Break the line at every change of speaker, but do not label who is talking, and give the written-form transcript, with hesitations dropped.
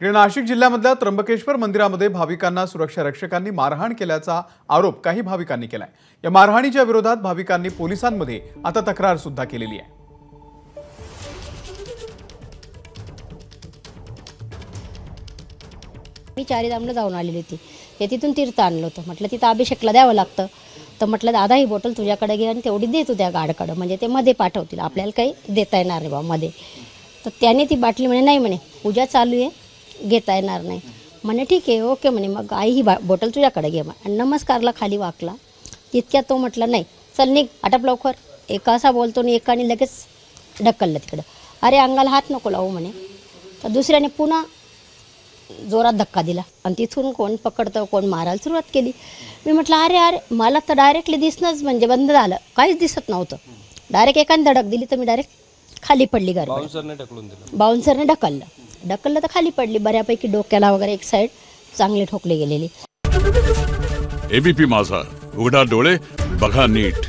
इकडे नाशिक जिल्ह्यामधल्या त्र्यंबकेश्वर मंदिरामध्ये भाविकांना सुरक्षा रक्षकांनी मारहाण केल्याचा आरोप काही भाविकांनी केलाय। या मारहाणीच्या विरोधात भाविकांनी पोलिसांमध्ये आता तक्रार सुद्धा केलेली आहे।
मी चारीधामला जाऊन आलेली होती, ते तिथून तीर्थ आणलं होतं। म्हटलं तिथं अभिषेकला द्यावं लागतं, तर म्हटलं दादा ही बॉटल तुझ्याकडे घे आणि तेवढी दे तू त्या गार्डकडे, म्हणजे ते मध्ये पाठवतील, आपल्याला काही देता येणार नाही बा मध्ये। तर त्याने ती बाटली म्हणे नाही म्हणे पूजा चालू आहे, घेता येणार नाही म्हणे। ठीक आहे ओके म्हणे, मग आई ही बॉटल तुझ्याकडे घे। आणि नमस्कारला खाली वाकला, तितक्यात तो म्हटला नाही चल निघ आटप लवकर। एका असा बोलतो आणि एकाने लगेच ढकललं तिकडं। अरे अंगाला हात नको लावू म्हणे। तर दुसऱ्याने पुन्हा जोरात धक्का दिला आणि तिथून कोण पकडतं कोण मारायला सुरुवात केली। मी म्हटलं अरे अरे, मला तर डायरेक्टली दिसणंच म्हणजे बंद झालं, काहीच दिसत नव्हतं। डायरेक्ट एकाने धडक दिली तर मी डायरेक्ट खाली पडली। बाउन्सरने ढकललं तर खाली पडली, बऱ्यापैकी डोक्याला वगैरे एक साईड चांगले ठोकले गेलेली।
एबीपी माझा, उघडा डोळे बघा नीट।